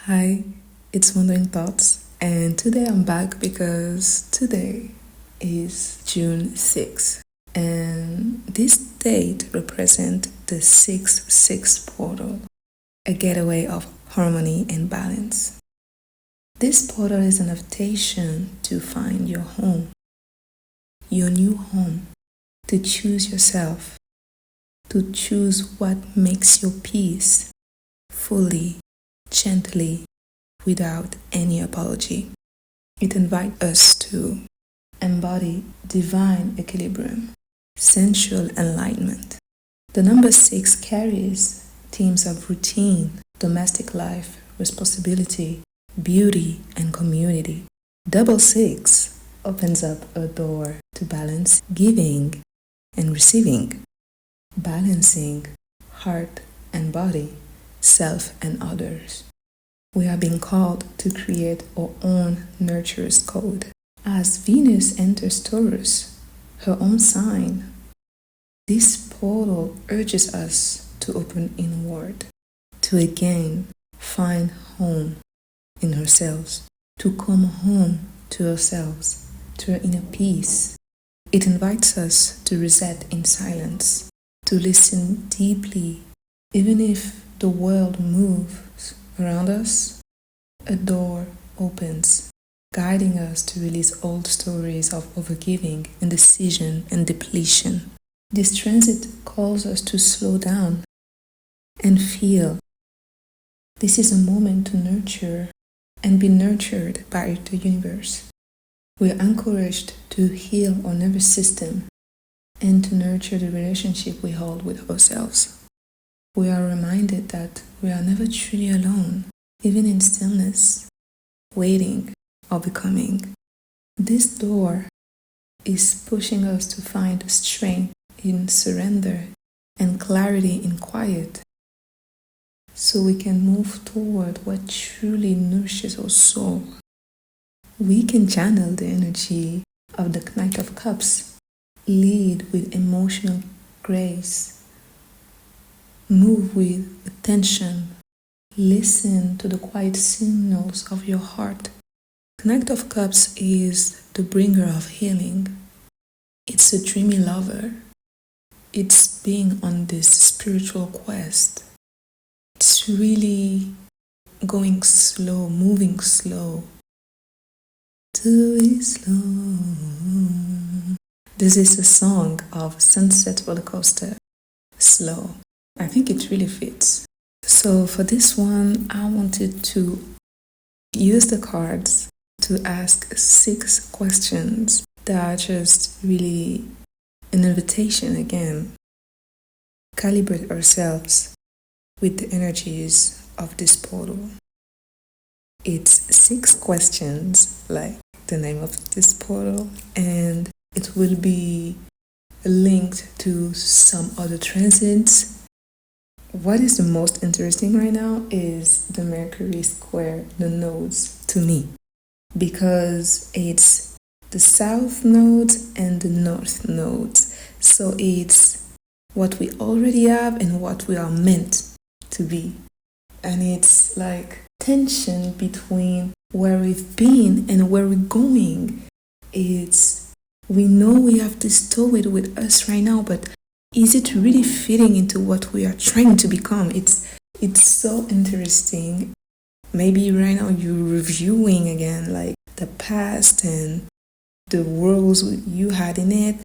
Hi, it's Wandering Thoughts, and today I'm back because today is June 6th, and this date represents the 6-6 portal, a getaway of harmony and balance. This portal is an invitation to find your home, your new home, to choose yourself, to choose what makes your peace fully, gently, without any apology. It invites us to embody divine equilibrium, sensual enlightenment. The number 6 carries themes of routine, domestic life, responsibility, beauty, and community. Double 6 opens up a door to balance giving and receiving, balancing heart and body, self and others. We are being called to create our own nurturer's code. As Venus enters Taurus, her own sign, this portal urges us to open inward, to again find home in ourselves, to come home to ourselves, to our inner peace. It invites us to reset in silence, to listen deeply, even if the world moves around us. A door opens, guiding us to release old stories of overgiving, indecision, and depletion. This transit calls us to slow down and feel. This is a moment to nurture and be nurtured by the universe. We are encouraged to heal our nervous system and to nurture the relationship we hold with ourselves. We are reminded that we are never truly alone, even in stillness, waiting, or becoming. This door is pushing us to find strength in surrender and clarity in quiet, so we can move toward what truly nourishes our soul. We can channel the energy of the Knight of Cups, lead with emotional grace, move with attention, listen to the quiet signals of your heart. Knight of Cups is the bringer of healing. It's a dreamy lover. It's being on this spiritual quest. It's really going slow, moving slow. Do it slow. This is a song of Sunset Rollercoaster, Slow. I think it really fits. So for this one, I wanted to use the cards to ask 6 questions that are just really an invitation again. Calibrate ourselves with the energies of this portal. It's 6 questions, like the name of this portal, and it will be linked to some other transits. What is the most interesting right now is the Mercury square, the nodes, to me, because it's the south nodes and the north nodes. So it's what we already have and what we are meant to be. And it's like tension between where we've been and where we're going. We know we have this story with us right now, but is it really fitting into what we are trying to become? It's so interesting. Maybe right now you're reviewing again like the past and the roles you had in it.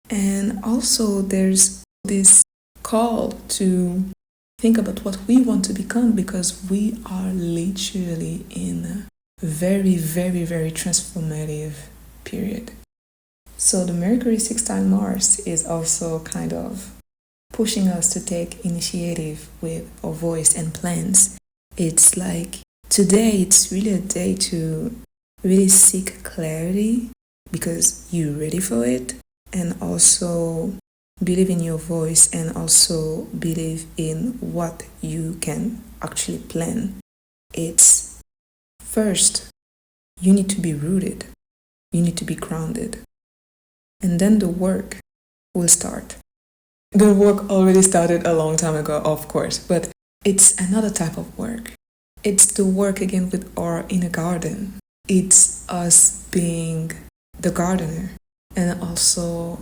And also there's this call to think about what we want to become, because we are literally in a very, very, very transformative period. So the Mercury sextile Mars is also kind of pushing us to take initiative with our voice and plans. It's like today it's really a day to really seek clarity because you're ready for it, and also believe in your voice, and also believe in what you can actually plan. It's first, you need to be rooted, you need to be grounded, and then the work will start. The work already started a long time ago, of course, but it's another type of work. It's the work again with our inner garden. It's us being the gardener and also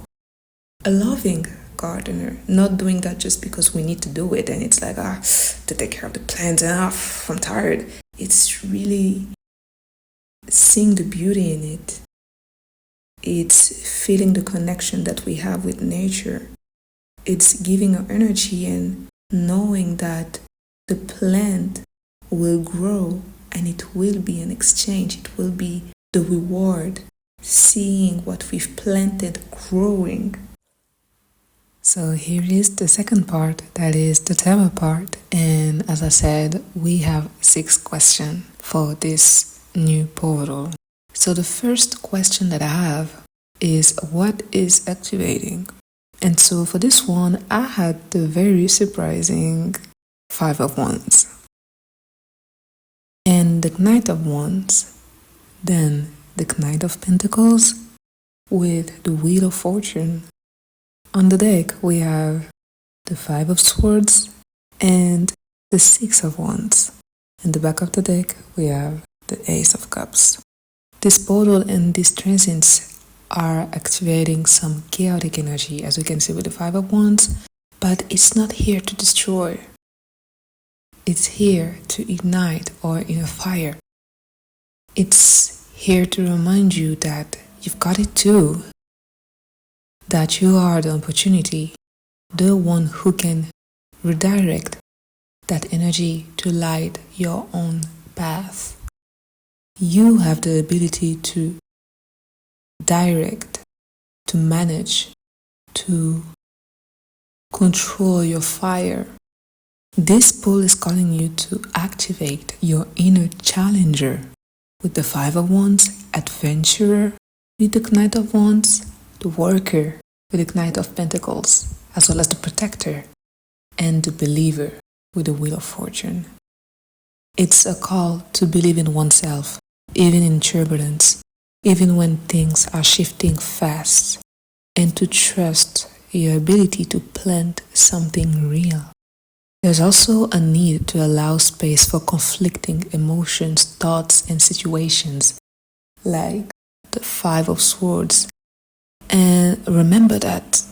a loving gardener, not doing that just because we need to do it and it's like, to take care of the plants and I'm tired. It's really seeing the beauty in it. It's feeling the connection that we have with nature. It's giving our energy and knowing that the plant will grow and it will be an exchange. It will be the reward, seeing what we've planted growing. So here is the second part, that is the tema part. And as I said, we have 6 questions for this new portal. So the first question that I have is, what is activating? And so for this one, I had the very surprising 5 of Wands. And the Knight of Wands, then the Knight of Pentacles with the Wheel of Fortune. On the deck, we have the 5 of Swords and the 6 of Wands. In the back of the deck, we have the Ace of Cups. This portal and these transits are activating some chaotic energy, as we can see with the 5 of Wands, but it's not here to destroy. It's here to ignite or in a fire. It's here to remind you that you've got it too. That you are the opportunity, the one who can redirect that energy to light your own path. You have the ability to direct, to manage, to control your fire. This pull is calling you to activate your inner challenger with the 5 of Wands, adventurer with the Knight of Wands, the worker with the Knight of Pentacles, as well as the protector and the believer with the Wheel of Fortune. It's a call to believe in oneself, even in turbulence, even when things are shifting fast, and to trust your ability to plant something real. There's also a need to allow space for conflicting emotions, thoughts, and situations, like the 5 of Swords. And remember that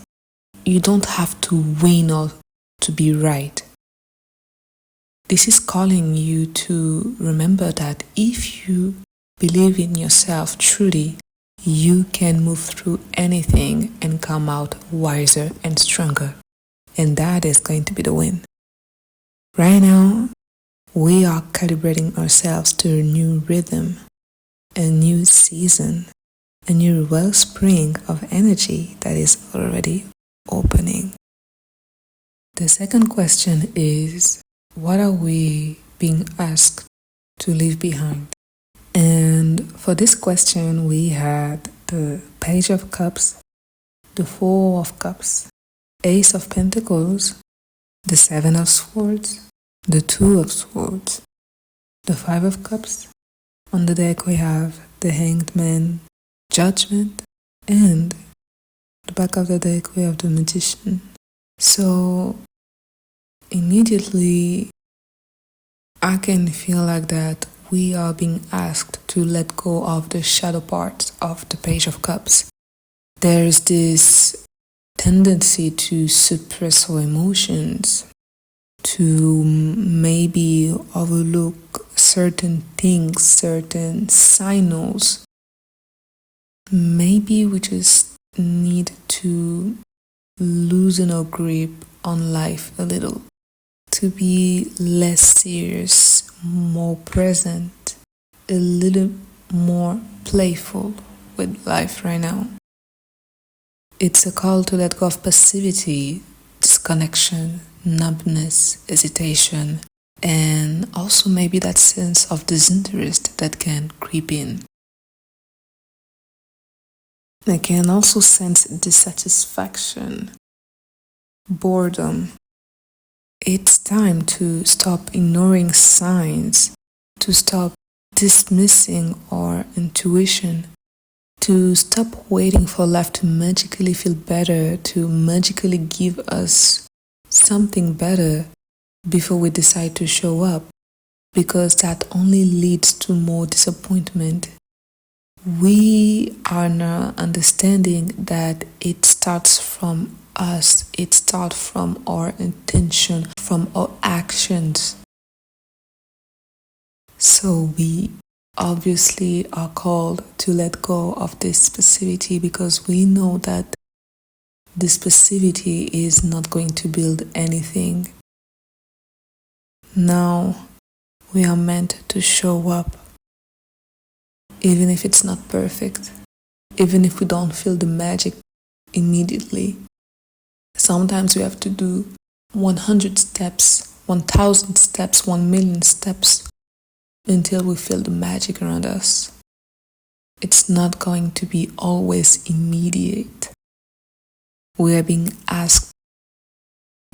you don't have to win or to be right. This is calling you to remember that if you believe in yourself truly, you can move through anything and come out wiser and stronger. And that is going to be the win. Right now, we are calibrating ourselves to a new rhythm, a new season, a new wellspring of energy that is already opening. The second question is, what are we being asked to leave behind? And for this question, we had the Page of Cups, the 4 of Cups, Ace of Pentacles, the 7 of Swords, the 2 of Swords, the 5 of Cups. On the deck, we have the Hanged Man, Judgment, and the back of the deck we have the Magician. So immediately I can feel like that we are being asked to let go of the shadow parts of the Page of Cups. There's this tendency to suppress our emotions, to maybe overlook certain things, certain signals. Maybe we just need to loosen our grip on life a little, to be less serious, more present, a little more playful with life right now. It's a call to let go of passivity, disconnection, numbness, hesitation, and also maybe that sense of disinterest that can creep in. I can also sense dissatisfaction, boredom. It's time to stop ignoring signs, to stop dismissing our intuition, to stop waiting for life to magically feel better, to magically give us something better before we decide to show up. because that only leads to more disappointment. We are now understanding that it starts from us, it starts from our intention, from our actions. So we obviously are called to let go of this passivity because we know that this passivity is not going to build anything. Now we are meant to show up, even if it's not perfect, even if we don't feel the magic immediately. Sometimes we have to do 100 steps, 1,000 steps, 1,000,000 steps until we feel the magic around us. It's not going to be always immediate. We are being asked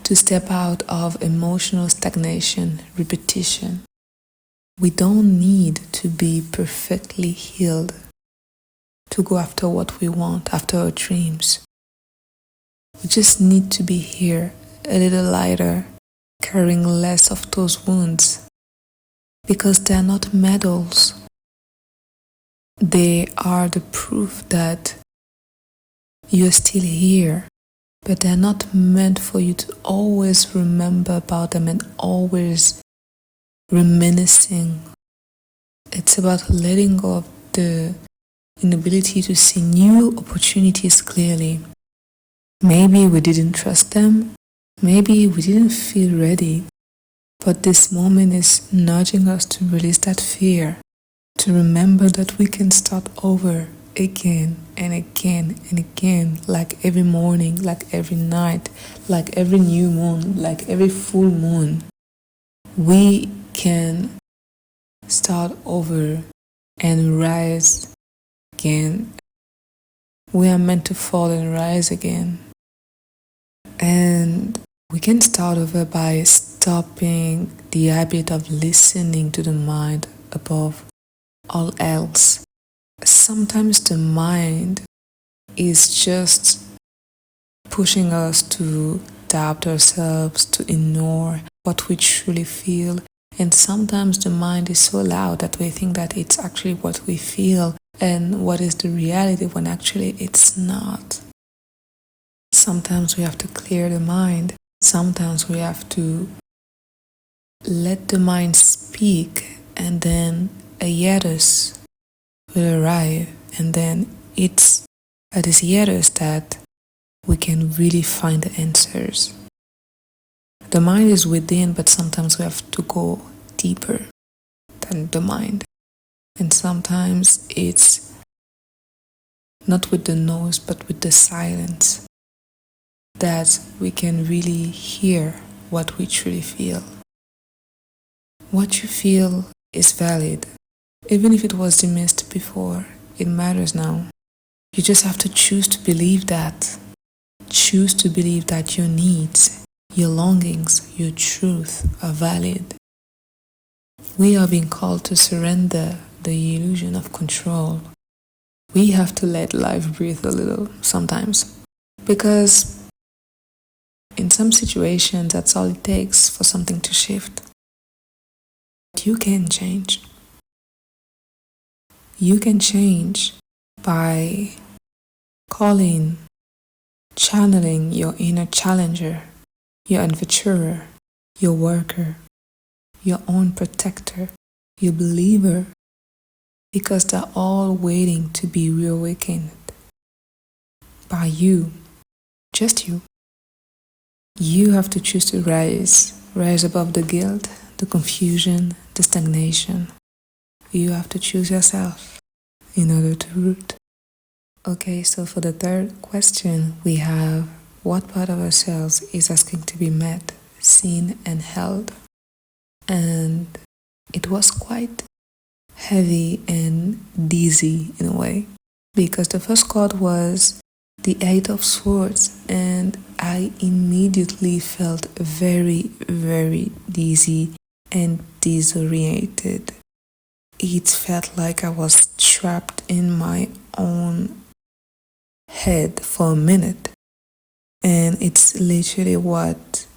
to step out of emotional stagnation, repetition. We don't need to be perfectly healed to go after what we want, after our dreams. We just need to be here, a little lighter, carrying less of those wounds, because they're not medals. They are the proof that you're still here, but they're not meant for you to always remember about them and always reminiscing. It's about letting go of the inability to see new opportunities clearly. Maybe we didn't trust them, maybe we didn't feel ready, but this moment is nudging us to release that fear, to remember that we can start over again and again and again, like every morning, like every night, like every new moon, like every full moon. We can start over and rise again. We are meant to fall and rise again. And we can start over by stopping the habit of listening to the mind above all else. Sometimes the mind is just pushing us to doubt ourselves, to ignore what we truly feel. And sometimes the mind is so loud that we think that it's actually what we feel and what is the reality when actually it's not. Sometimes we have to clear the mind. Sometimes we have to let the mind speak, and then a hiatus will arrive, and then it's at this hiatus that we can really find the answers. The mind is within, but sometimes we have to go deeper than the mind. And sometimes it's not with the noise, but with the silence that we can really hear what we truly feel. What you feel is valid. Even if it was dismissed before, it matters now. You just have to choose to believe that. Choose to believe that your needs, your longings, your truth are valid. We are being called to surrender the illusion of control. We have to let life breathe a little sometimes, because in some situations that's all it takes for something to shift. You can change. You can change by calling, channeling your inner challenger, your adventurer, your worker, your own protector, your believer, because they're all waiting to be reawakened by you, just you. You have to choose to rise above the guilt, the confusion, the stagnation. You have to choose yourself in order to root. Okay, so for the third question, we have what part of ourselves is asking to be met, seen, and held? And it was quite heavy and dizzy in a way, because the first card was the Eight of Swords, and I immediately felt very, very dizzy and disoriented. It felt like I was trapped in my own head for a minute. And it's literally what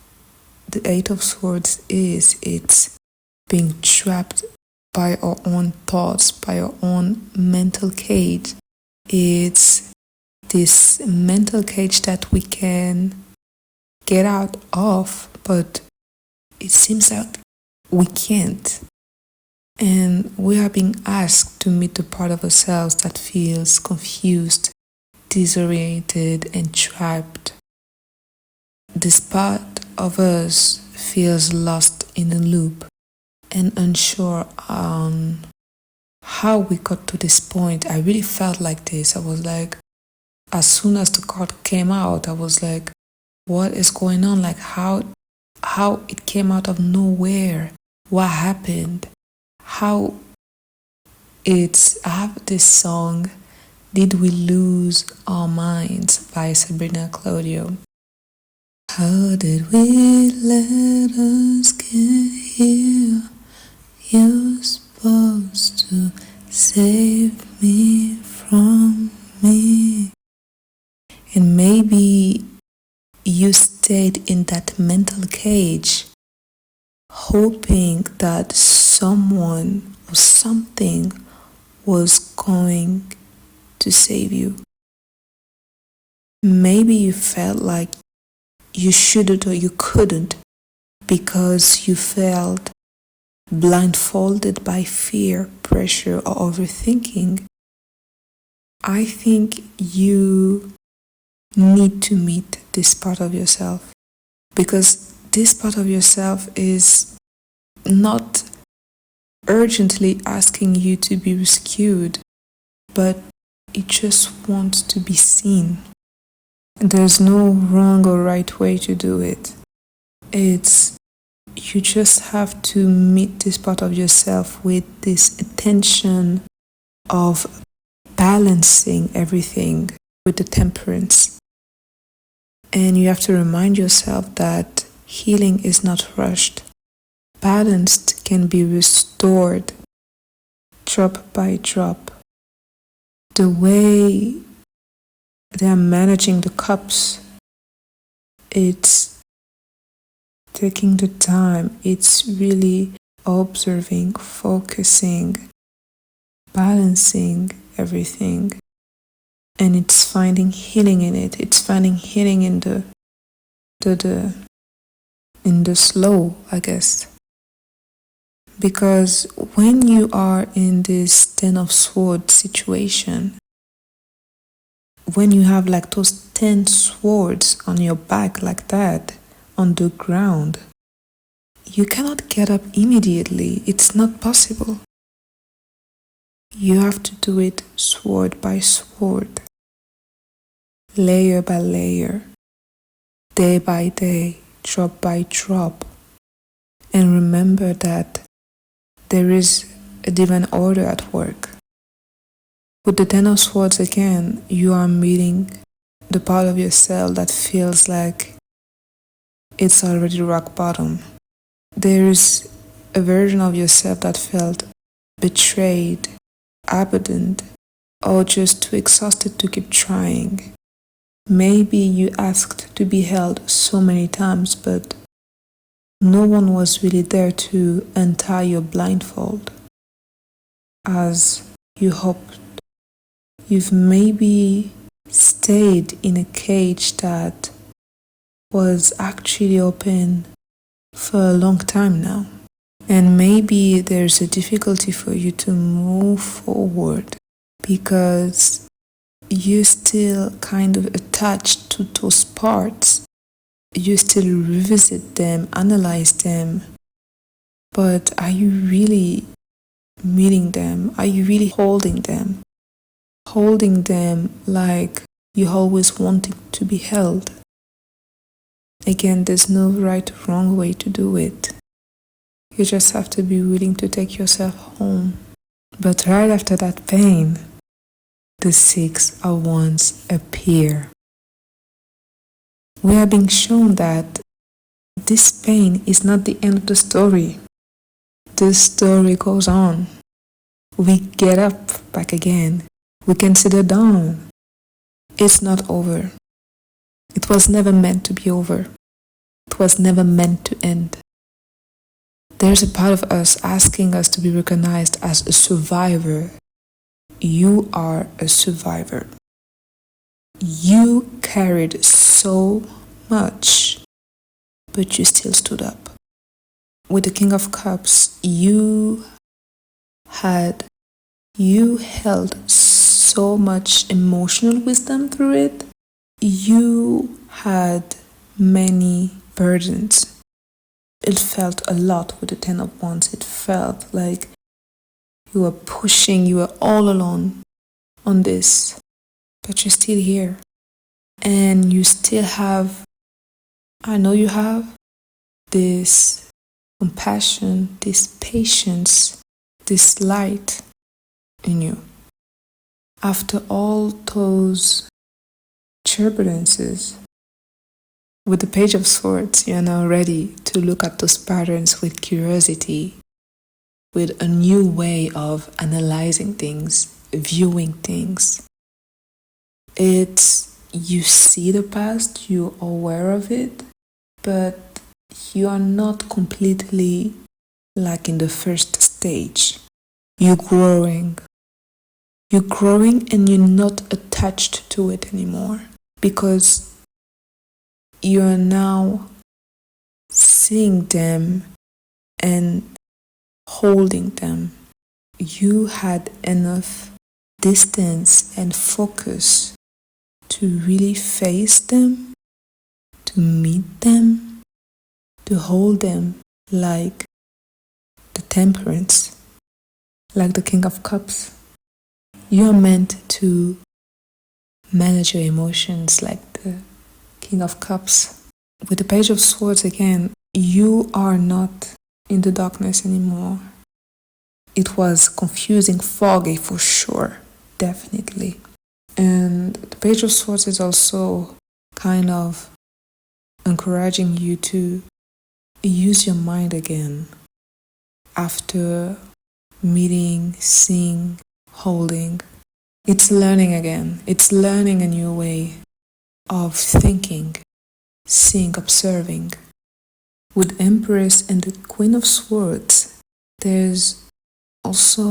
the Eight of Swords is. It's being trapped by our own thoughts, by our own mental cage. It's this mental cage that we can get out of, but it seems that we can't. And we are being asked to meet the part of ourselves that feels confused, disoriented, and trapped. This part of us feels lost in a loop and unsure on how we got to this point. I really felt like this. I was like, as soon as the card came out, I was like, what is going on? Like how it came out of nowhere. What happened? I have this song, Did We Lose Our Minds by Sabrina Claudio. How did we let us get here? You're supposed to save me from me. And maybe you stayed in that mental cage, hoping that someone or something was going to save you. Maybe you felt like you shouldn't or you couldn't because you felt blindfolded by fear, pressure, or overthinking. I think you need to meet this part of yourself, because this part of yourself is not urgently asking you to be rescued, but it just wants to be seen. There's no wrong or right way to do it. You just have to meet this part of yourself with this intention of balancing everything with the temperance. And you have to remind yourself that healing is not rushed. Balanced can be restored drop by drop. The way they are managing the cups, it's taking the time, it's really observing, focusing, balancing everything. And it's finding healing in it. It's finding healing in the slow, I guess. Because when you are in this Ten of Swords situation, when you have like those 10 swords on your back like that, on the ground, you cannot get up immediately. It's not possible. You have to do it sword by sword, layer by layer, day by day, drop by drop. And remember that there is a divine order at work. With the Ten of Swords again, you are meeting the part of yourself that feels like it's already rock bottom. There is a version of yourself that felt betrayed, abandoned, or just too exhausted to keep trying. Maybe you asked to be held so many times, but no one was really there to untie your blindfold as you hoped. You've maybe stayed in a cage that was actually open for a long time now. And maybe there's a difficulty for you to move forward because you're still kind of attached to those parts. You still revisit them, analyze them. But are you really meeting them? Are you really holding them? Holding them like you always wanted to be held. Again, there's no right or wrong way to do it. You just have to be willing to take yourself home. But right after that pain, the Six of Wands appear. We are being shown that this pain is not the end of the story. The story goes on. We get up back again. We can see the dawn. It's not over. It was never meant to be over. It was never meant to end. there's a part of us asking us to be recognized as a survivor. You are a survivor. You carried so much, but you still stood up. With the King of Cups, you held so much emotional wisdom through it. You had many burdens. It felt a lot with the Ten of Wands. It felt like you were pushing, you were all alone on this, but you're still here. And you still have, I know you have this compassion, this patience, this light in you. After all those turbulences, with the Page of Swords, you are now ready to look at those patterns with curiosity, with a new way of analyzing things, viewing things. You see the past, you're aware of it, but you are not completely like in the first stage. You're growing. You're growing and you're not attached to it anymore, because you are now seeing them and holding them. You had enough distance and focus to really face them, to meet them, to hold them like the Temperance, like the King of Cups. You are meant to manage your emotions like the King of Cups. With the Page of Swords again, you are not in the darkness anymore. It was confusing, foggy for sure, definitely. And the Page of Swords is also kind of encouraging you to use your mind again after meeting, seeing, holding. It's learning again. It's learning a new way of thinking, seeing, observing. With Empress and the Queen of Swords, there's also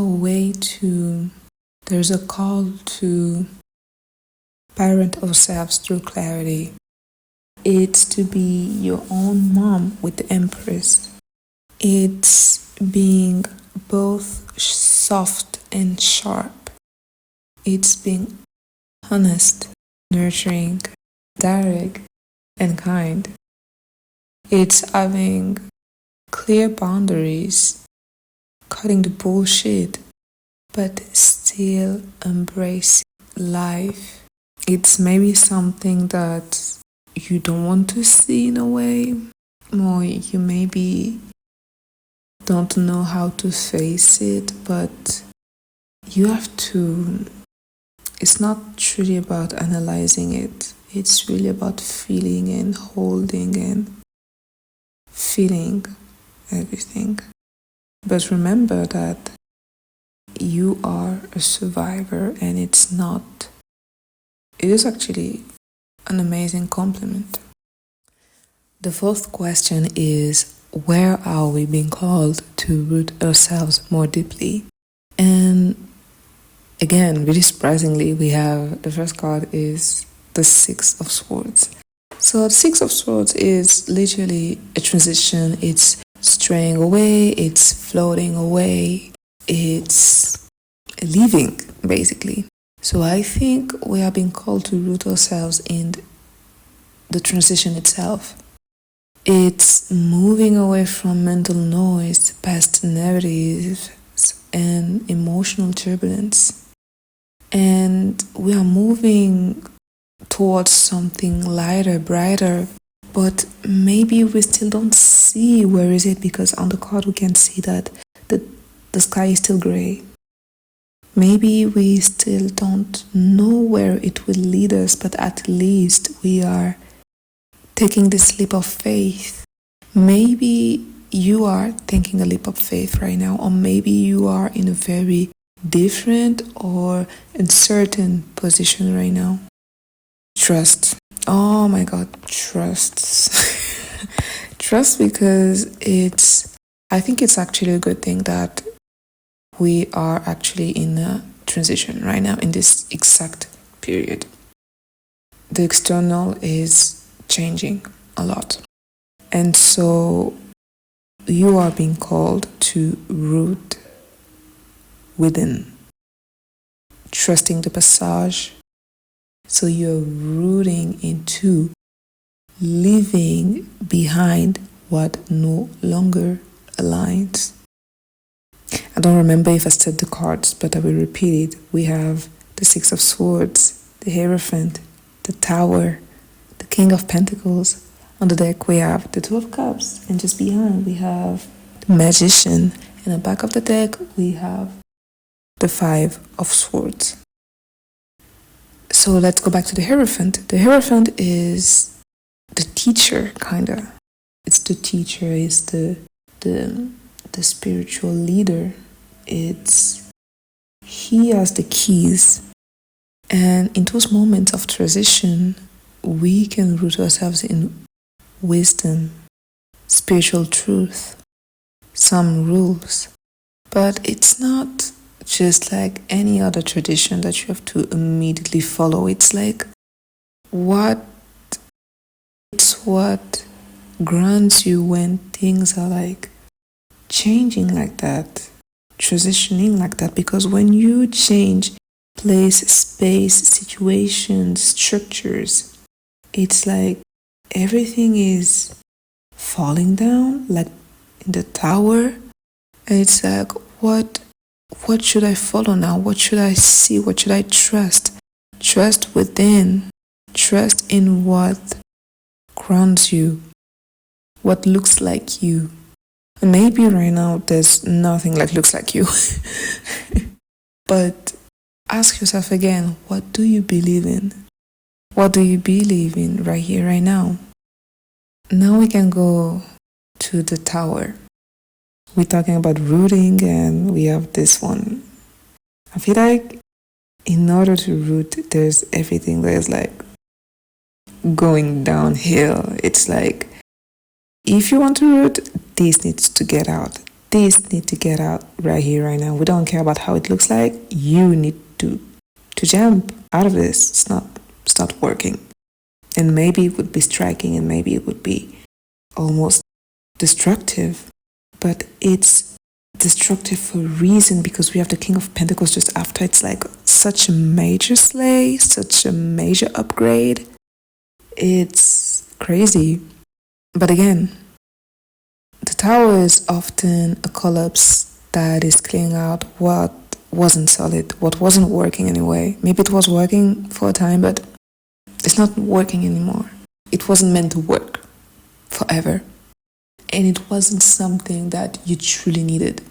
there's a call to parent ourselves through clarity. It's to be your own mom with the Empress. It's being both soft and sharp. It's being honest, nurturing, direct, and kind. It's having clear boundaries, cutting the bullshit, but still embracing life. It's maybe something that you don't want to see in a way, or you maybe don't know how to face it, but you have to. It's not truly about analyzing it. It's really about feeling and holding and feeling everything. But remember that you are a survivor, and it is actually an amazing compliment. The fourth question is, where are we being called to root ourselves more deeply? And again, really surprisingly, we have the first card is the Six of Swords. So the Six of Swords is literally a transition. It's straying away, it's floating away, it's leaving, basically. So I think we are being called to root ourselves in the transition itself. It's moving away from mental noise, past narratives, and emotional turbulence. And we are moving towards something lighter, brighter, but maybe we still don't see where is it, because on the card we can see that the sky is still gray. Maybe we still don't know where it will lead us, but at least we are taking this leap of faith. Maybe you are taking a leap of faith right now, or maybe you are in a very different or uncertain position right now. Trust. Oh my God, trust. Trust, because it's I think it's actually a good thing that we are actually in a transition right now in this exact period. The external is changing a lot. And so you are being called to root within, trusting the passage. So you're rooting into leaving behind what no longer aligns. I don't remember if I said the cards, but I will repeat it. We have the Six of Swords, the Hierophant, the Tower, the King of Pentacles. On the deck we have the Two of Cups, and just behind we have the Magician. In the back of the deck we have the Five of Swords. So let's go back to the Hierophant. The Hierophant is the teacher, kinda. It's the teacher, it's the spiritual leader. He has the keys. And in those moments of transition, we can root ourselves in wisdom, spiritual truth, some rules. But it's not just like any other tradition that you have to immediately follow. It's like what grounds you when things are like changing like that, transitioning like that. Because when you change place, space, situations, structures, it's like everything is falling down, like in the tower. And it's like, what should I follow now? What should I see? What should I trust? Trust within. Trust in what grounds you, what looks like you. And maybe right now there's nothing like looks like you. But ask yourself again, what do you believe in? What do you believe in right here, right now? Now we can go to the Tower. We're talking about rooting, and we have this one. I feel like in order to root, there's everything that is like going downhill. It's like, if you want to root, this needs to get out. This needs to get out right here, right now. We don't care about how it looks like. You need to jump out of this. It's not working. And maybe it would be striking, and maybe it would be almost destructive. But it's destructive for a reason, because we have the King of Pentacles just after. It's like such a major slay, such a major upgrade. It's crazy. But again, the Tower is often a collapse that is clearing out what wasn't solid, what wasn't working anyway. Maybe it was working for a time, but it's not working anymore. It wasn't meant to work forever. And it wasn't something that you truly needed.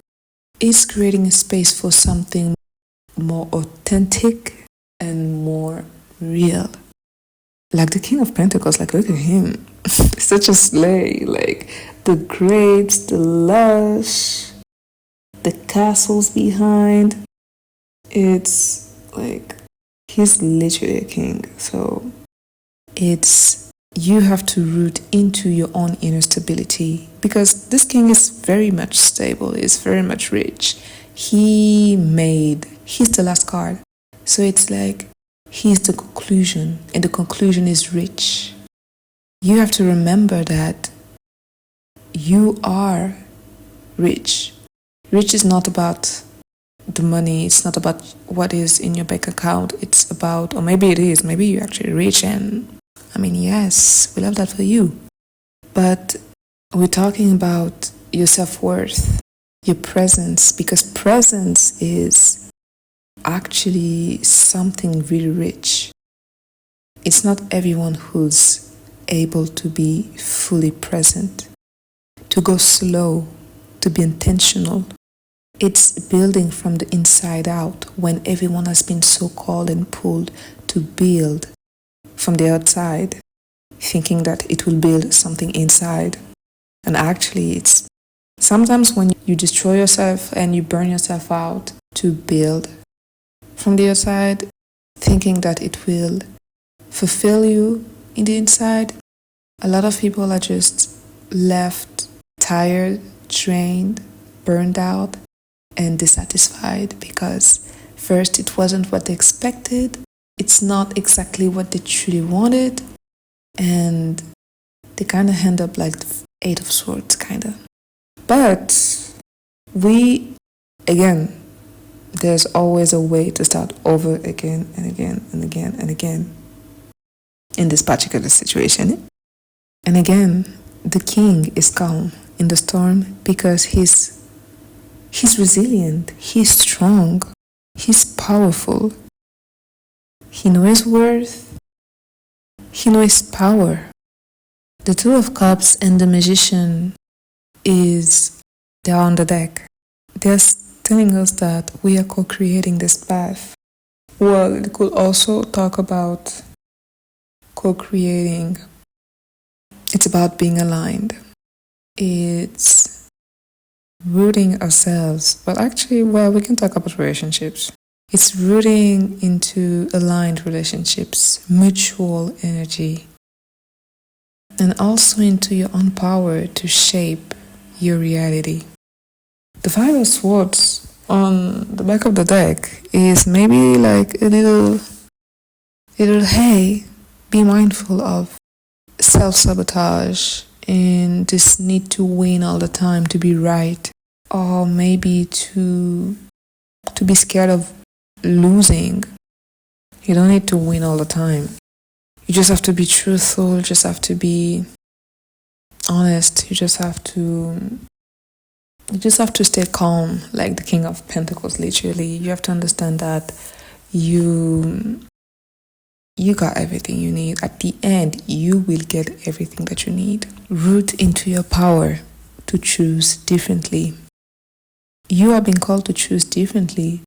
It's creating a space for something more authentic and more real. Like the King of Pentacles, like look at him. Such a slay. Like the grapes, the lush, the castles behind. It's like he's literally a king. So you have to root into your own inner stability, because this king is very much stable, is very much rich. He's the last card. So it's like he's the conclusion, and the conclusion is rich. You have to remember that you are rich. Rich is not about the money, it's not about what is in your bank account. It's about, or maybe it is, maybe you're actually rich, and I mean, yes, we love that for you. But we're talking about your self-worth, your presence, because presence is actually something really rich. It's not everyone who's able to be fully present, to go slow, to be intentional. It's building from the inside out, when everyone has been so called and pulled to build from the outside, thinking that it will build something inside. And actually, it's sometimes when you destroy yourself and you burn yourself out to build from the outside, thinking that it will fulfill you in the inside. A lot of people are just left tired, drained, burned out, and dissatisfied because first it wasn't what they expected, it's not exactly what they truly wanted, and they kind of end up like the Eight of Swords, kind of. But again, there's always a way to start over again and again and again and again in this particular situation. And again, the king is calm in the storm because he's resilient, he's strong, he's powerful. He knows his worth, he knows his power. The Two of Cups and the Magician they're on the deck. They're telling us that we are co-creating this path. Well, it could also talk about co-creating. It's about being aligned. It's rooting ourselves. But actually, we can talk about relationships. It's rooting into aligned relationships, mutual energy, and also into your own power to shape your reality. The Five of Swords on the back of the deck is maybe like a little hey, be mindful of self-sabotage and this need to win all the time, to be right, or maybe to be scared of losing. You don't need to win all the time. You just have to be truthful, you just have to be honest, you just have to stay calm, like the King of Pentacles, literally. You have to understand that you got everything you need. At the end, you will get everything that you need. Root into your power to choose differently. You have been called to choose differently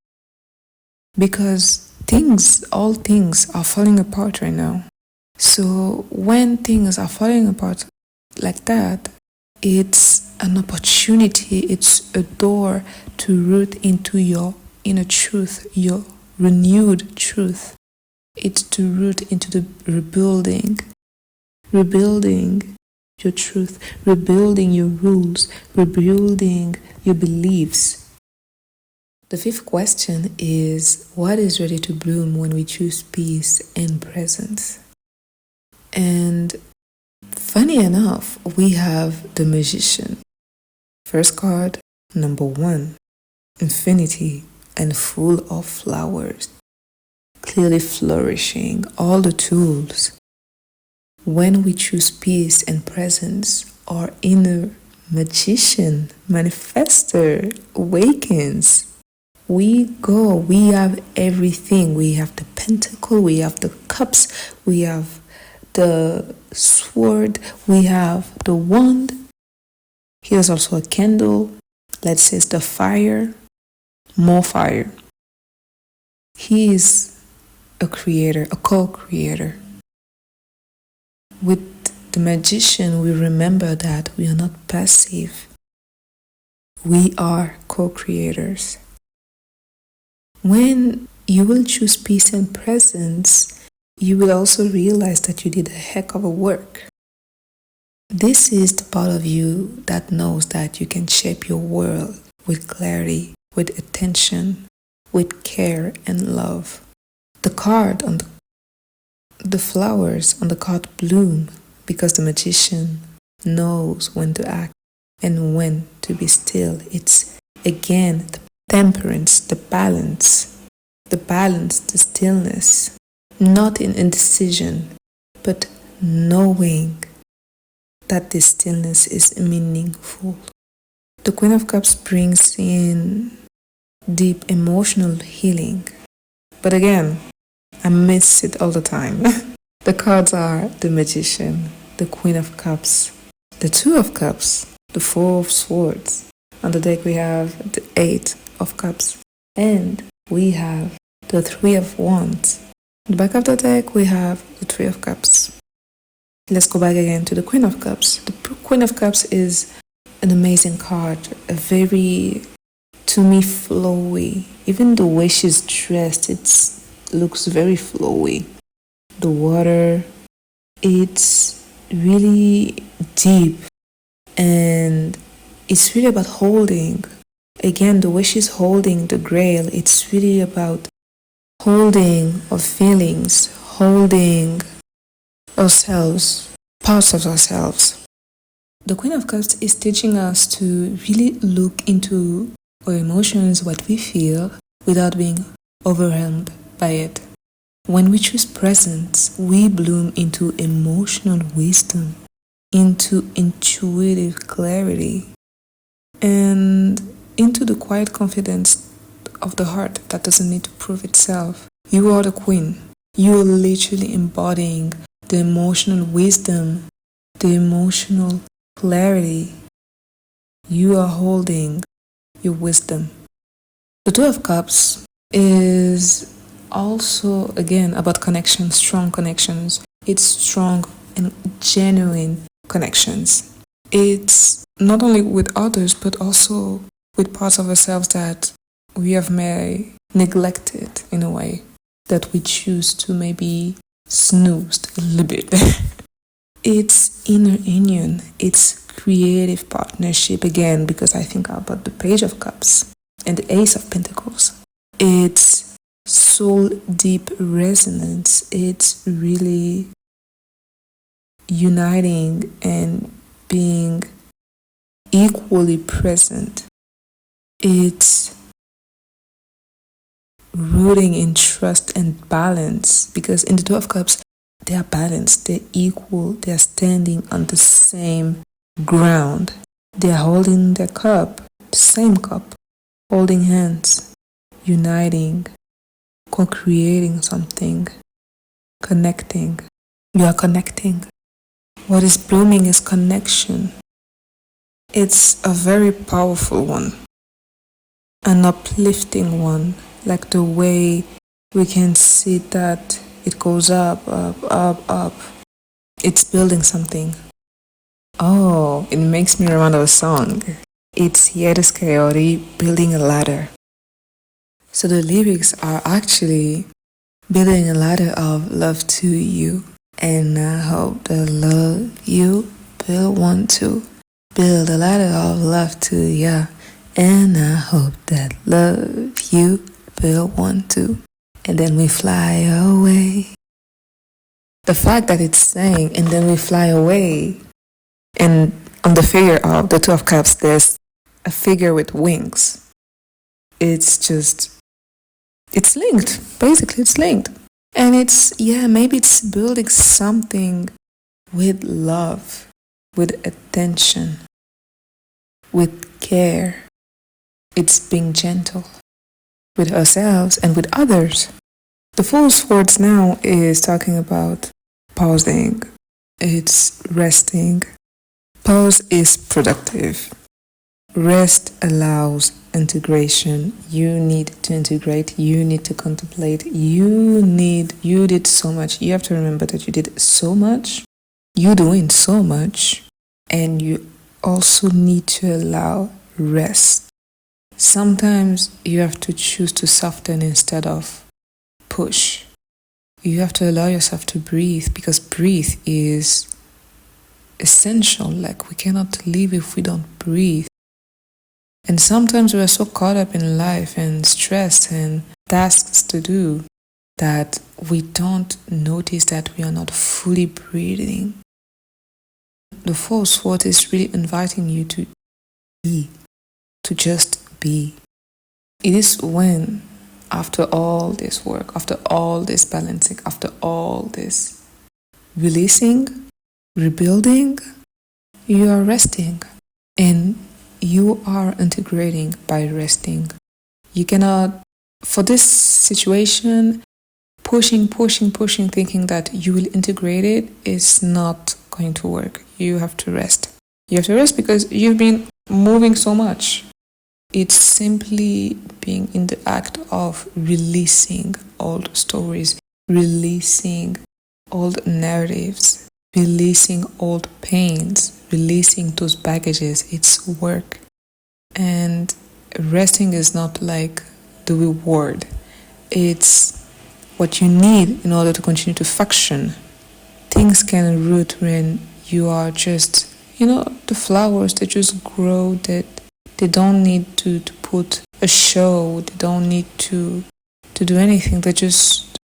because all things are falling apart right now. So when things are falling apart like that, it's an opportunity, it's a door to root into your inner truth, your renewed truth. It's to root into the rebuilding your truth, rebuilding your rules, rebuilding your beliefs. The fifth question is, what is ready to bloom when we choose peace and presence? And funny enough, we have the Magician. First card, number 1, infinity and full of flowers, clearly flourishing, all the tools. When we choose peace and presence, our inner magician, manifester, awakens. We have everything. We have the pentacle, we have the cups, we have the sword, we have the wand. Here's also a candle. Let's say it's the fire, more fire. He is a creator, a co-creator. With the Magician, we remember that we are not passive. We are co-creators. When you will choose peace and presence, you will also realize that you did a heck of a work. This is the part of you that knows that you can shape your world with clarity, with attention, with care and love. The card on the flowers on the card bloom because the Magician knows when to act and when to be still. It's again the temperance, the balance, the stillness, not in indecision, but knowing that this stillness is meaningful. The Queen of Cups brings in deep emotional healing. But again, I miss it all the time. The cards are the Magician, the Queen of Cups, the Two of Cups, the Four of Swords. On the deck we have the Eight of Cups, and we have the Three of Wands. On the back of the deck we have the Three of Cups. Let's go back again to the Queen of Cups. The Queen of Cups is an amazing card, a very, to me, flowy. Even the way she's dressed, it looks very flowy. The water, it's really deep and It's really about holding. Again, the way she's holding the grail, it's really about holding of feelings, holding ourselves, parts of ourselves. The Queen of Cups is teaching us to really look into our emotions, what we feel, without being overwhelmed by it. When we choose presence, we bloom into emotional wisdom, into intuitive clarity, and into the quiet confidence of the heart that doesn't need to prove itself. You are the queen. You are literally embodying the emotional wisdom, the emotional clarity. You are holding your wisdom. The Two of Cups is also, again, about connections, strong connections. It's strong and genuine connections. It's not only with others, but also with parts of ourselves that we have may neglected in a way, that we choose to maybe snoozed a little bit. It's inner union. It's creative partnership again, because I think about the Page of Cups and the Ace of Pentacles. It's soul deep resonance. It's really uniting and being equally present. It's rooting in trust and balance, because in the Two of Cups, they are balanced, they're equal, they're standing on the same ground. They're holding their cup, the same cup, holding hands, uniting, co-creating something, connecting. You are connecting. What is blooming is connection. It's a very powerful one, an uplifting one, like the way we can see that it goes up, up, up, up. It's building something. Oh, it makes me remember a song. It's Yedis Coyote, Building a Ladder. So the lyrics are actually building a ladder of love to you. And I hope the love you build one too. Build a ladder of love to ya. And I hope that love you build one too. And then we fly away. The fact that it's saying, and then we fly away, and on the figure of the Two of Cups, there's a figure with wings. It's linked. Basically, it's linked. And maybe it's building something with love, with attention, with care. It's being gentle with ourselves and with others. The Fool of Swords now is talking about pausing. It's resting. Pause is productive. Rest allows integration. You need to integrate. You need to contemplate. You did so much. You have to remember that you did so much. You're doing so much. And you also need to allow rest. Sometimes you have to choose to soften instead of push. You have to allow yourself to breathe, because breathe is essential. Like, we cannot live if we don't breathe. And sometimes we are so caught up in life and stress and tasks to do that we don't notice that we are not fully breathing. The Four of Swords is really inviting you to be, to just be. It is when, after all this work, after all this balancing, after all this releasing, rebuilding, you are resting, and you are integrating by resting. You cannot, for this situation, pushing, thinking that you will integrate it is not going to work. You have to rest. You have to rest because you've been moving so much. It's simply being in the act of releasing old stories, releasing old narratives, releasing old pains, releasing those baggages. It's work. And resting is not like the reward. It's what you need in order to continue to function. Things can root when you are just the flowers, they just grow, that they don't need to put a show, they don't need to do anything, they just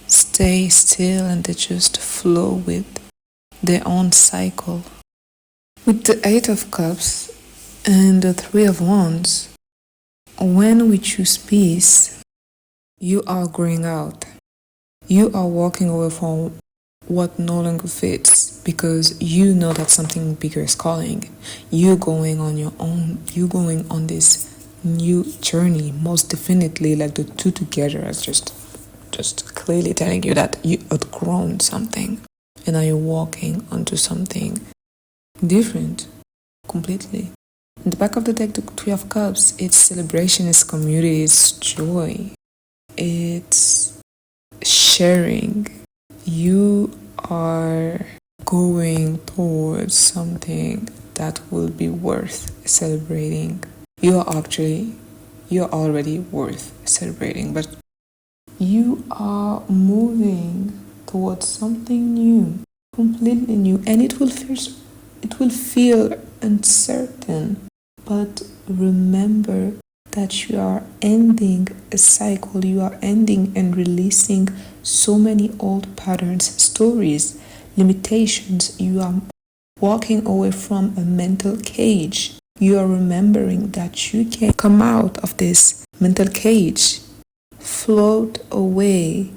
stay still and they just flow with their own cycle. With the Eight of Cups and the Three of Wands, when we choose peace, you are growing out. You are walking away from what no longer fits because you know that something bigger is calling. You going on your own, you going on this new journey, most definitely, like the two together is just clearly telling you that you outgrown something and now you're walking onto something different completely. In the back of the deck, the Three of Cups, it's celebration, it's community, it's joy, it's sharing. You are going towards something that will be worth celebrating. You're already worth celebrating, but you are moving towards something new, completely new, and it will feel uncertain, but remember that you are ending a cycle, you are ending and releasing so many old patterns, stories, limitations. You are walking away from a mental cage. You are remembering that you can come out of this mental cage, float away.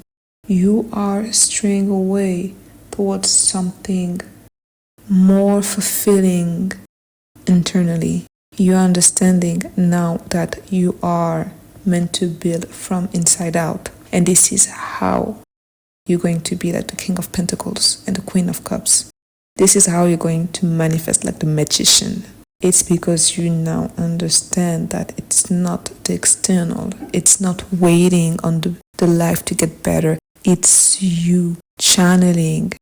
You are straying away towards something more fulfilling internally. You are understanding now that you are meant to build from inside out. And this is how you're going to be like the King of Pentacles and the Queen of Cups. This is how you're going to manifest like the magician. It's because you now understand that it's not the external. It's not waiting on the life to get better. It's you channeling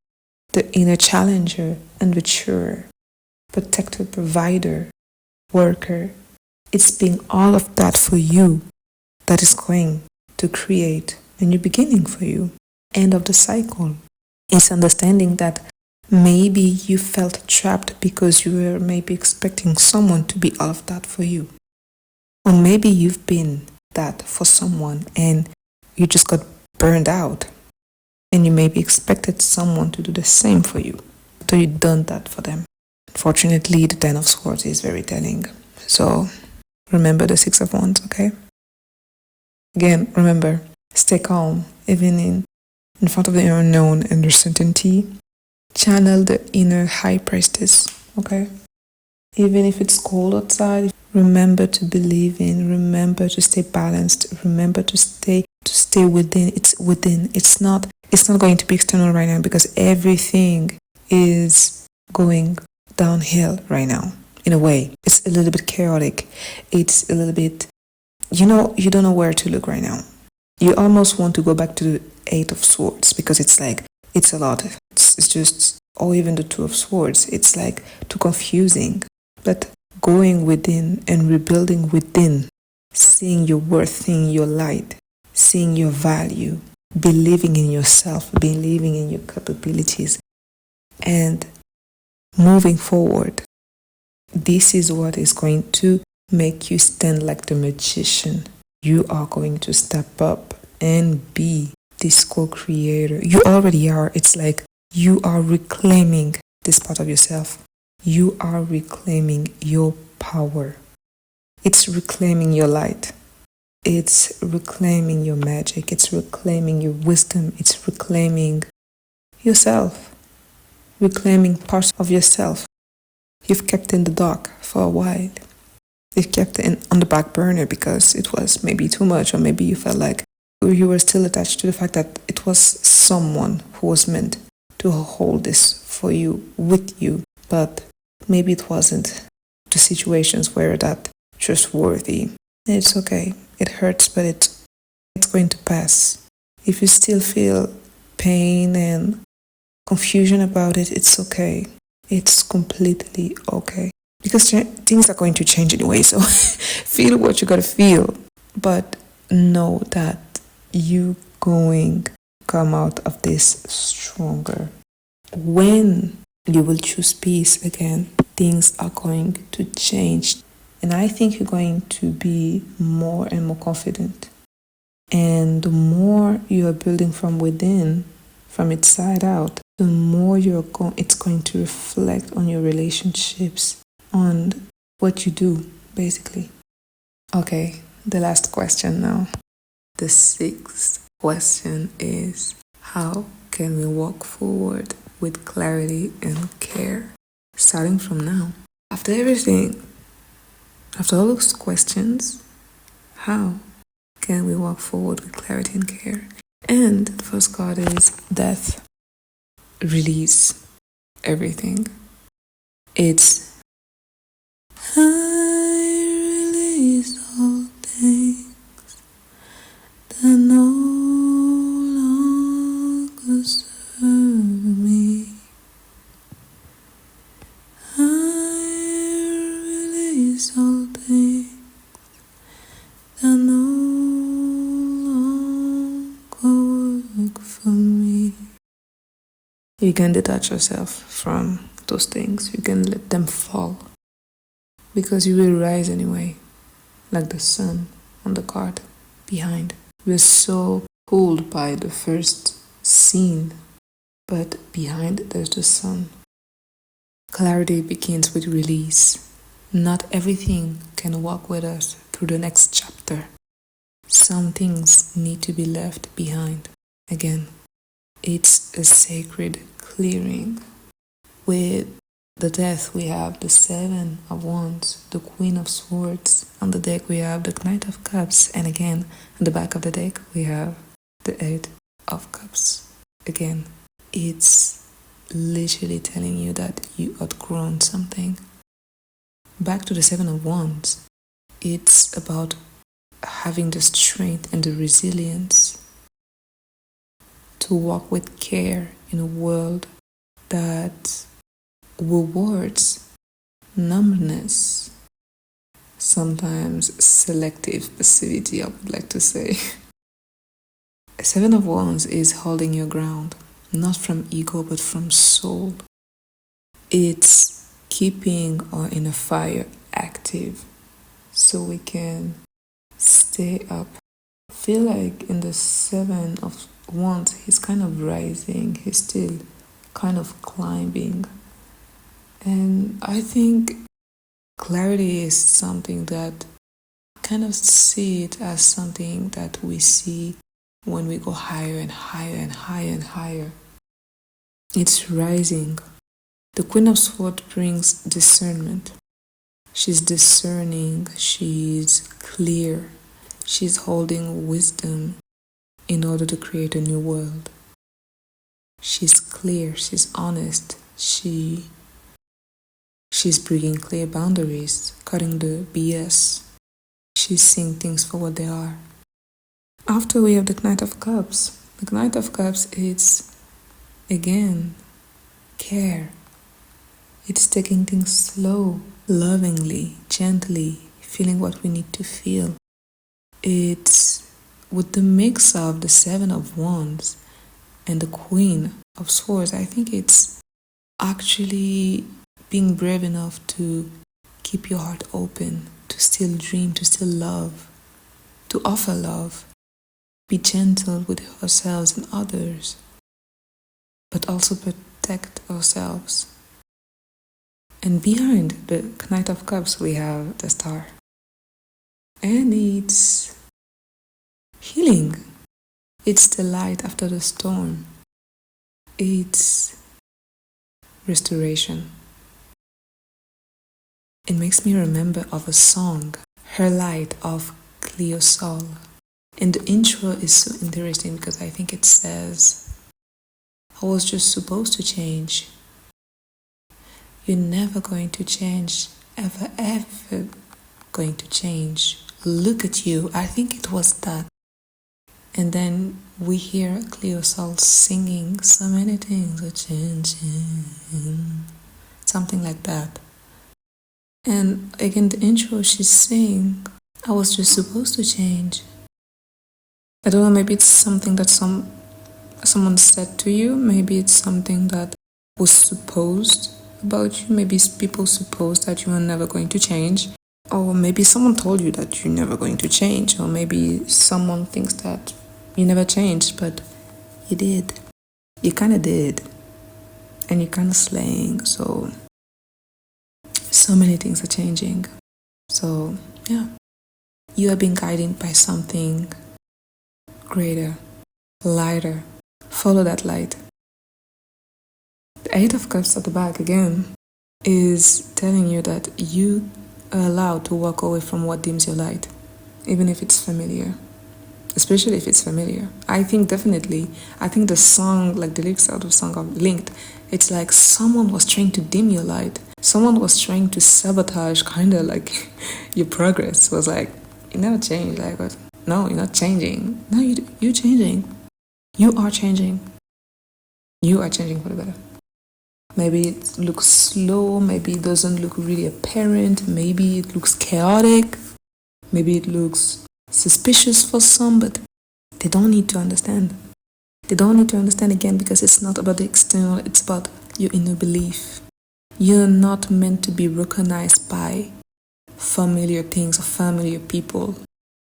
the inner challenger and mature, protector, provider, worker. It's being all of that for you that is going to create a new beginning for you. End of the cycle. It's understanding that maybe you felt trapped because you were maybe expecting someone to be all of that for you. Or maybe you've been that for someone and you just got burned out. And you maybe expected someone to do the same for you. So you've done that for them. Unfortunately, the Ten of Swords is very telling. So remember the Six of Wands, okay? Again, remember, stay calm, even in front of the unknown and uncertainty. Channel the inner High Priestess, okay? Even if it's cold outside, remember to believe in, remember to stay balanced, remember to stay within. It's within. It's not going to be external right now because everything is going downhill right now. In a way, it's a little bit chaotic. It's a little bit, you don't know where to look right now. You almost want to go back to the Eight of Swords because it's like, it's a lot. It's just, or even the Two of Swords. It's like too confusing. But going within and rebuilding within, seeing your worth, seeing your light, seeing your value, believing in yourself, believing in your capabilities, and moving forward. This is what is going to make you stand like the magician. You are going to step up and be this co-creator. You already are. It's like you are reclaiming this part of yourself. You are reclaiming your power. It's reclaiming your light. It's reclaiming your magic. It's reclaiming your wisdom. It's reclaiming yourself. Reclaiming parts of yourself you've kept in the dark for a while. You've kept it on the back burner because it was maybe too much, or maybe you felt like you were still attached to the fact that it was someone who was meant to hold this for you, with you, but maybe it wasn't the situations where that trustworthy. It's okay. It hurts, but it's going to pass. If you still feel pain and confusion about it, it's okay. It's completely okay. Because things are going to change anyway, so feel what you gotta feel. But know that you going to come out of this stronger. When You will choose peace again. Things are going to change. And I think you're going to be more and more confident. And the more you are building from within, from inside out, the more it's going to reflect on your relationships, on what you do, basically. Okay, the last question now. The sixth question is, how can we walk forward with clarity and care, starting from now? After everything, after all those questions, how can we walk forward with clarity and care? And the first card is death. Release everything. It's I release all things that no longer serve me. I release all things that no longer work for me. You can detach yourself from those things. You can let them fall, because you will rise anyway, like the sun on the card behind. We're so pulled by the first scene, but behind there's the sun. Clarity begins with release. Not everything can walk with us through the next chapter. Some things need to be left behind. Again, it's a sacred clearing. With the death, we have the Seven of Wands, the Queen of Swords. On the deck, we have the Knight of Cups. And again, on the back of the deck, we have the Eight of Cups. Again, it's literally telling you that you outgrown something. Back to the Seven of Wands, it's about having the strength and the resilience to walk with care in a world that rewards numbness, sometimes selective passivity, I would like to say. Seven of Wands is holding your ground, not from ego but from soul. It's keeping our inner fire active so we can stay up. I feel like in the Seven of Wands, he's kind of rising, he's still kind of climbing. And I think clarity is something that kind of see it as something that we see when we go higher and higher and higher and higher. It's rising. The Queen of Swords brings discernment. She's discerning, she's clear, she's holding wisdom in order to create a new world. She's clear, she's honest, she's bringing clear boundaries, cutting the BS. She's seeing things for what they are. After we have the Knight of Cups. The Knight of Cups is, again, care. It's taking things slow, lovingly, gently, feeling what we need to feel. It's with the mix of the Seven of Wands and the Queen of Swords. I think it's actually being brave enough to keep your heart open, to still dream, to still love, to offer love. Be gentle with ourselves and others, but also protect ourselves. And behind the Knight of Cups, we have the Star. And it's healing. It's the light after the storm. It's restoration. It makes me remember of a song, Her Light of Cleo Sol. And the intro is so interesting because I think it says, I was just supposed to change. You're never going to change, ever going to change. Look at you. I think it was that. And then we hear Cleo Sol singing so many things are changing, something like that. And again, the intro, she's saying, I was just supposed to change. I don't know, maybe it's something that someone said to you. Maybe it's something that was supposed about you. Maybe people suppose that you are never going to change, or maybe someone told you that you're never going to change, or maybe someone thinks that you never changed, but you did. You kind of did, and you're kind of slaying. So many things are changing. So yeah, you are being guided by something greater, lighter. Follow that light. The Eight of Cups at the back again is telling you that you are allowed to walk away from what dims your light, even if it's familiar. Especially if it's familiar. I think the song, like the lyrics out of the song of Linked, it's like someone was trying to dim your light. Someone was trying to sabotage kind of like your progress. Was like, you never change. Like, what? No, you're not changing. No, you're changing. You are changing. You are changing for the better. Maybe it looks slow. Maybe it doesn't look really apparent. Maybe it looks chaotic. Maybe it looks suspicious for some, but they don't need to understand. They don't need to understand again, because it's not about the external, it's about your inner belief. You're not meant to be recognized by familiar things or familiar people.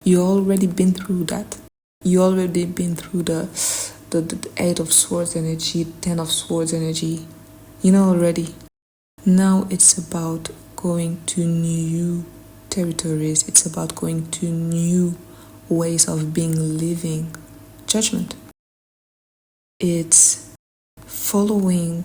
You already been through that. You already been through the Eight of Swords energy, Ten of Swords energy. You know already. Now it's about going to new territories. It's about going to new ways of being, living. Judgment. It's following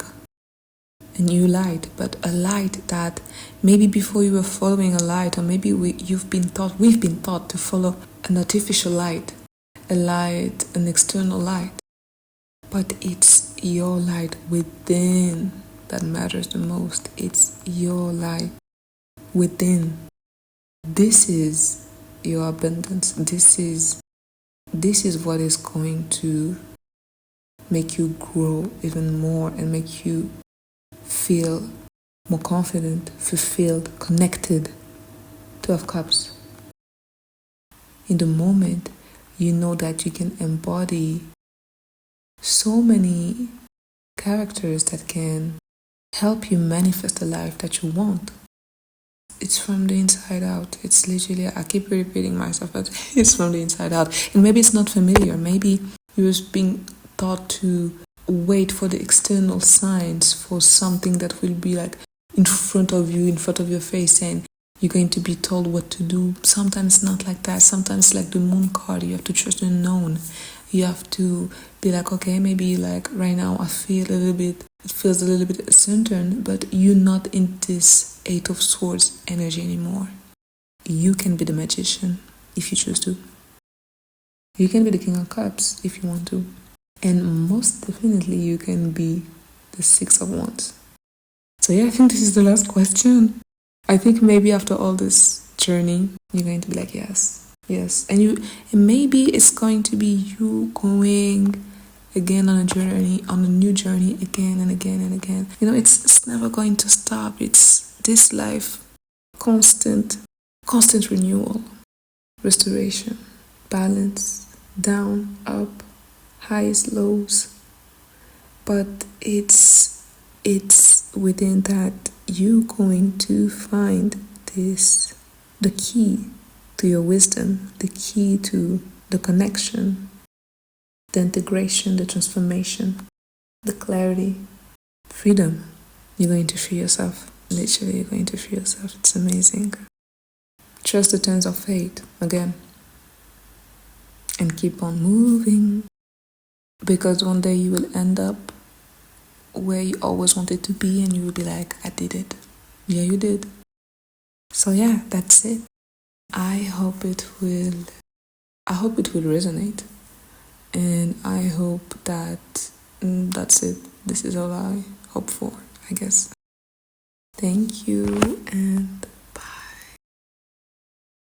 a new light, but a light that maybe before you were following a light, or maybe we've been taught to follow an artificial light, a light, an external light. But it's your light within that matters the most. It's your light within. This is your abundance. This is what is going to make you grow even more and make you feel more confident, fulfilled, connected. Two of Cups. In the moment, you know that you can embody so many characters that can help you manifest the life that you want. It's from the inside out. It's literally, I keep repeating myself, but it's from the inside out. And maybe it's not familiar. Maybe you're being taught to wait for the external signs, for something that will be like in front of you, in front of your face, and you're going to be told what to do. Sometimes it's not like that. Sometimes it's like the moon card. You have to trust the unknown. You have to be like, okay, maybe like right now it feels a little bit uncertain, but you're not in this Eight of Swords energy anymore. You can be the magician if you choose to. You can be the King of Cups if you want to. And most definitely you can be the Six of Wands. So yeah, I think this is the last question. I think maybe after all this journey, you're going to be like, yes. And maybe it's going to be you going again on a new journey again and again and again. It's never going to stop. It's this life, constant renewal, restoration, balance, down, up, highs, lows. But it's within that you going to find the key to your wisdom, the key to the connection, the integration, the transformation, the clarity, freedom. You're going to free yourself. Literally, you're going to free yourself. It's amazing. Trust the turns of fate again. And keep on moving. Because one day you will end up where you always wanted to be, and you will be like, I did it. Yeah, you did. So yeah, that's it. I hope it will resonate, and I hope that that's it. This is all I hope for, I guess. Thank you, and